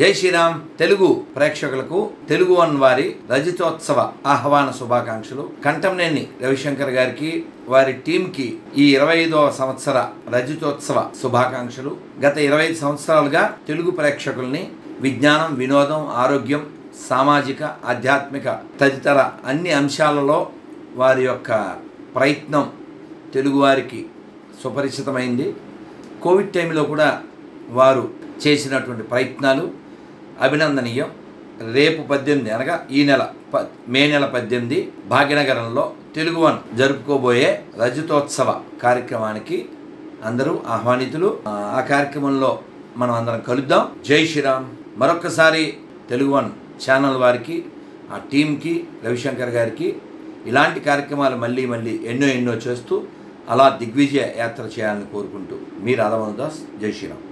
జై శ్రీరామ్ తెలుగు ప్రేక్షకులకు తెలుగు వన్ వారి రజతోత్సవ ఆహ్వాన శుభాకాంక్షలు. కంఠంనేని రవిశంకర్ గారికి వారి టీంకి ఈ 25వ సంవత్సర రజతోత్సవ శుభాకాంక్షలు. గత 25 సంవత్సరాలుగా తెలుగు ప్రేక్షకుల్ని విజ్ఞానం, వినోదం, ఆరోగ్యం, సామాజిక, ఆధ్యాత్మిక తదితర అన్ని అంశాలలో వారి యొక్క ప్రయత్నం తెలుగువారికి సుపరిచితమైంది. కోవిడ్ టైంలో కూడా వారు చేసినటువంటి ప్రయత్నాలు అభినందనీయం. రేపు 18 అనగా ఈ నెల మే నెల 18 భాగ్యనగరంలో తెలుగు వన్ జరుపుకోబోయే రజతోత్సవ కార్యక్రమానికి అందరూ ఆహ్వానితులు. ఆ కార్యక్రమంలో మనం అందరం కలుద్దాం. జై శ్రీరామ్. మరొక్కసారి తెలుగు వన్ ఛానల్ వారికి, ఆ టీంకి, రవిశంకర్ గారికి ఇలాంటి కార్యక్రమాలు మళ్ళీ ఎన్నో చేస్తూ అలా దిగ్విజయ యాత్ర చేయాలని కోరుకుంటూ మీ రాధవన్ దాస్. జై శ్రీరామ్.